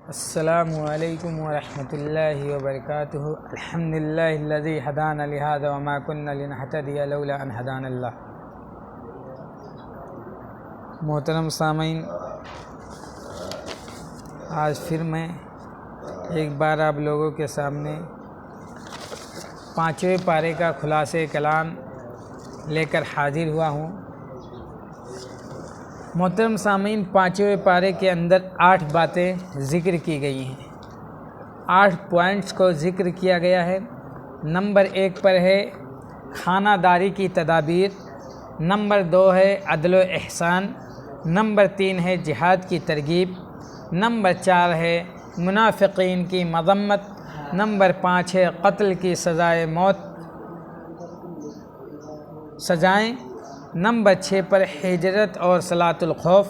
السلام علیکم ورحمۃ اللہ وبرکاتہ۔ الحمد للہ الذی ہدانا لہذا وما كنا لنہتدی لولا ان ہدانا اللہ۔ محترم سامعین، آج پھر میں ایک بار آپ لوگوں کے سامنے پانچویں پارے کا خلاصہ کلام لے کر حاضر ہوا ہوں۔ محترم سامعین، پانچویں پارے کے اندر 8 باتیں ذکر کی گئی ہیں، 8 پوائنٹس کو ذکر کیا گیا ہے۔ نمبر 1 پر ہے خانہ داری کی تدابیر، نمبر 2 ہے عدل و احسان، نمبر 3 ہے جہاد کی ترغیب، نمبر 4 ہے منافقین کی مذمت، نمبر 5 ہے قتل کی سزائے موت سزائیں، نمبر 6 پر ہجرت اور صلاۃ الخوف،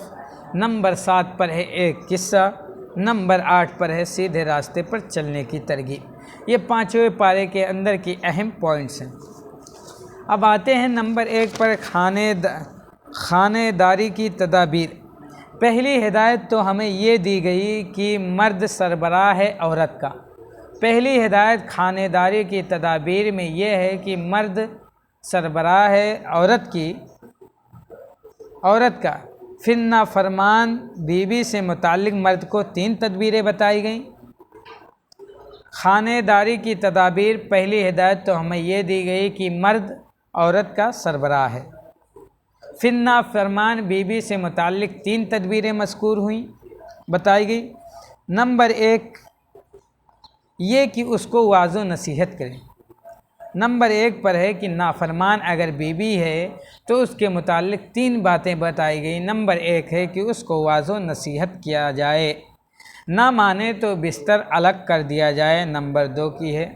نمبر 7 پر ہے ایک قصہ، نمبر 8 پر ہے سیدھے راستے پر چلنے کی ترغیب۔ یہ پانچویں پارے کے اندر کی اہم پوائنٹس ہیں۔ اب آتے ہیں نمبر 1 پر خانہ داری کی تدابیر۔ پہلی ہدایت تو ہمیں یہ دی گئی کہ مرد سربراہ ہے عورت کا۔ پہلی ہدایت خانہ داری کی تدابیر میں یہ ہے کہ مرد سربراہ ہے عورت کا۔ پھر نافرمان بیوی سے متعلق مرد کو 3 تدبیریں بتائی گئیں۔ خانہ داری کی تدابیر، پہلی ہدایت تو ہمیں یہ دی گئی کہ مرد عورت کا سربراہ ہے۔ پھر نافرمان بیوی سے متعلق 3 تدبیریں مذکور ہوئیں، بتائی گئی۔ نمبر 1 یہ کہ اس کو واعظ و نصیحت کریں۔ نمبر 1 پر ہے کہ نافرمان اگر بیوی ہے تو اس کے متعلق 3 باتیں بتائی گئی۔ نمبر 1 ہے کہ اس کو واعظ و نصیحت کیا جائے، نہ مانے تو بستر الگ کر دیا جائے۔ نمبر 2 کی ہے،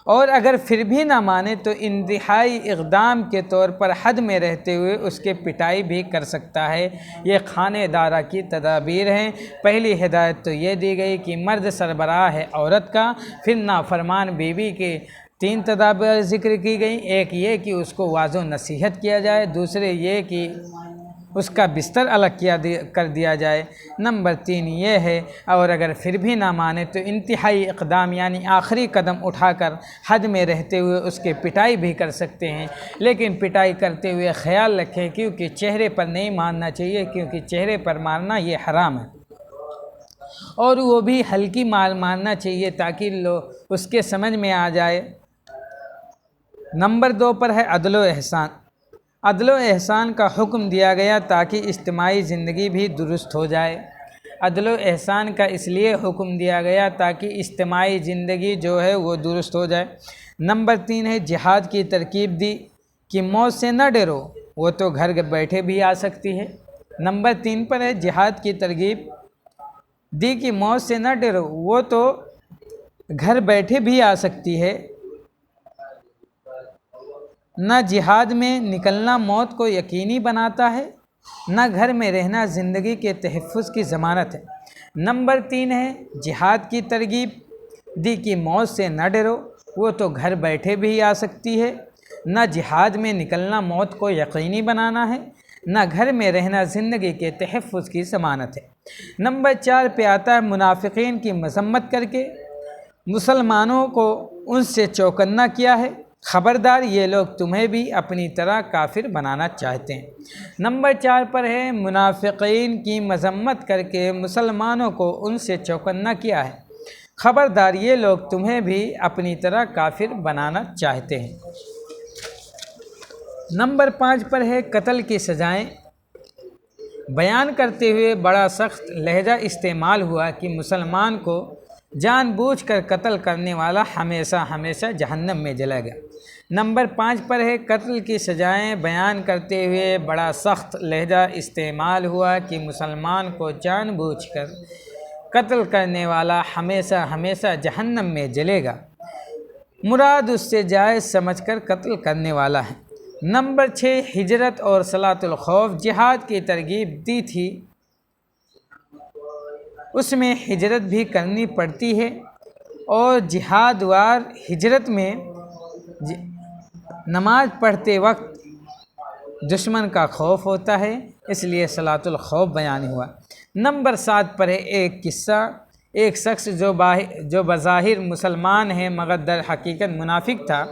اور اگر پھر بھی نہ مانے تو انتہائی اقدام کے طور پر حد میں رہتے ہوئے اس کے پٹائی بھی کر سکتا ہے۔ یہ خانہ دارہ کی تدابیر ہیں۔ پہلی ہدایت تو یہ دی گئی کہ مرد سربراہ ہے عورت کا۔ پھر نافرمان بیوی کے 3 تدابیر ذکر کی گئیں۔ ایک یہ کہ اس کو واعظ و نصیحت کیا جائے، دوسرے یہ کہ اس کا بستر الگ کر دیا جائے۔ نمبر 3 یہ ہے، اور اگر پھر بھی نہ مانے تو انتہائی اقدام یعنی آخری قدم اٹھا کر حد میں رہتے ہوئے اس کے پٹائی بھی کر سکتے ہیں، لیکن پٹائی کرتے ہوئے خیال رکھیں کیونکہ چہرے پر نہیں مارنا چاہیے، کیونکہ چہرے پر مارنا یہ حرام ہے، اور وہ بھی ہلکی مارنا چاہیے تاکہ اس کے سمجھ میں آ جائے۔ نمبر 2 پر ہے عدل و احسان۔ عدل و احسان کا حکم دیا گیا تاکہ اجتماعی زندگی بھی درست ہو جائے۔ عدل و احسان کا اس لیے حکم دیا گیا تاکہ اجتماعی زندگی جو ہے وہ درست ہو جائے۔ نمبر 3 ہے جہاد کی ترغیب دی کہ موت سے نہ ڈرو، وہ تو گھر بیٹھے بھی آ سکتی ہے۔ نمبر 3 پر ہے جہاد کی ترغیب دی کہ موت سے نہ ڈرو، وہ تو گھر بیٹھے بھی آ سکتی ہے۔ نہ جہاد میں نکلنا موت کو یقینی بناتا ہے، نہ گھر میں رہنا زندگی کے تحفظ کی ضمانت ہے۔ نمبر 3 ہے جہاد کی ترغیب دی کہ موت سے نہ ڈرو، وہ تو گھر بیٹھے بھی آ سکتی ہے۔ نہ جہاد میں نکلنا موت کو یقینی بنانا ہے، نہ گھر میں رہنا زندگی کے تحفظ کی ضمانت ہے۔ نمبر 4 پہ آتا ہے منافقین کی مذمت کر کے مسلمانوں کو ان سے چوکنا کیا ہے، خبردار یہ لوگ تمہیں بھی اپنی طرح کافر بنانا چاہتے ہیں۔ نمبر 4 پر ہے منافقین کی مذمت کر کے مسلمانوں کو ان سے چوکنا کیا ہے، خبردار یہ لوگ تمہیں بھی اپنی طرح کافر بنانا چاہتے ہیں۔ نمبر 5 پر ہے قتل کی سزائیں۔ بیان کرتے ہوئے بڑا سخت لہجہ استعمال ہوا کہ مسلمان کو جان بوجھ کر قتل کرنے والا ہمیشہ ہمیشہ جہنم میں جلے گا۔ نمبر 5 پر ہے قتل کی سزائیں۔ بیان کرتے ہوئے بڑا سخت لہجہ استعمال ہوا کہ مسلمان کو جان بوجھ کر قتل کرنے والا ہمیشہ ہمیشہ جہنم میں جلے گا، مراد اس سے جائز سمجھ کر قتل کرنے والا ہے۔ نمبر 6 ہجرت اور صلاۃ الخوف۔ جہاد کی ترغیب دی تھی، اس میں ہجرت بھی کرنی پڑتی ہے، اور جہاد وار ہجرت میں نماز پڑھتے وقت دشمن کا خوف ہوتا ہے، اس لیے صلاۃ الخوف بیان ہوا۔ نمبر 7 پر ہے ایک قصہ ایک شخص جو بظاہر مسلمان ہے مگر در حقیقت منافق تھا،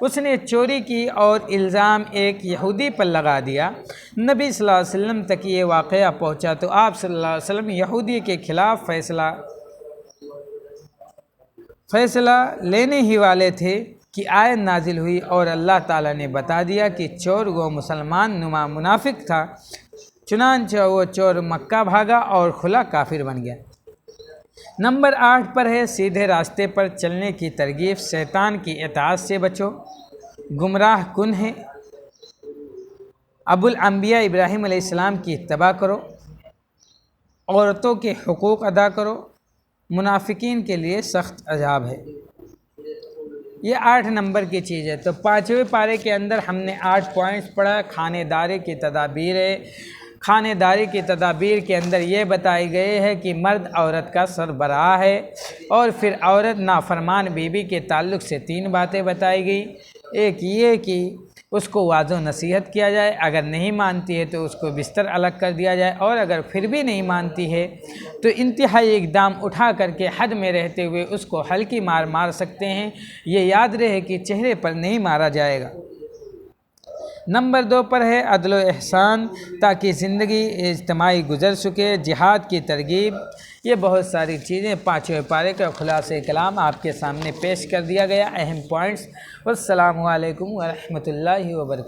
اس نے چوری کی اور الزام ایک یہودی پر لگا دیا۔ نبی صلی اللہ علیہ وسلم تک یہ واقعہ پہنچا تو آپ صلی اللہ علیہ وسلم یہودی کے خلاف فیصلہ لینے ہی والے تھے کہ آیت نازل ہوئی اور اللہ تعالیٰ نے بتا دیا کہ چور وہ مسلمان نما منافق تھا، چنانچہ وہ چور مکہ بھاگا اور کھلا کافر بن گیا۔ نمبر 8 پر ہے سیدھے راستے پر چلنے کی ترغیب۔ شیطان کی اطاعت سے بچو، گمراہ کن ہے۔ ابو الانبیاء ابراہیم علیہ السلام کی اتباع کرو، عورتوں کے حقوق ادا کرو، منافقین کے لیے سخت عذاب ہے۔ یہ 8 نمبر کی چیز ہے۔ تو 5ویں پارے کے اندر ہم نے 8 پوائنٹس پڑھا۔ خانہ داری کی تدابیر ہے۔ خانہ داری کی تدابیر کے اندر یہ بتائی گئی ہے کہ مرد عورت کا سربراہ ہے، اور پھر عورت نافرمان بیوی کے تعلق سے 3 باتیں بتائی گئی۔ ایک یہ کہ اس کو واعظ و نصیحت کیا جائے، اگر نہیں مانتی ہے تو اس کو بستر الگ کر دیا جائے، اور اگر پھر بھی نہیں مانتی ہے تو انتہائی اقدام اٹھا کر کے حد میں رہتے ہوئے اس کو ہلکی مار سکتے ہیں۔ یہ یاد رہے کہ چہرے پر نہیں مارا جائے گا۔ نمبر 2 پر ہے عدل و احسان، تاکہ زندگی اجتماعی گزر سکے۔ جہاد کی ترغیب۔ یہ بہت ساری چیزیں 5ویں پارے کا خلاصہ کلام آپ کے سامنے پیش کر دیا گیا، اہم پوائنٹس۔ والسلام علیکم ورحمۃ اللہ وبرکاتہ۔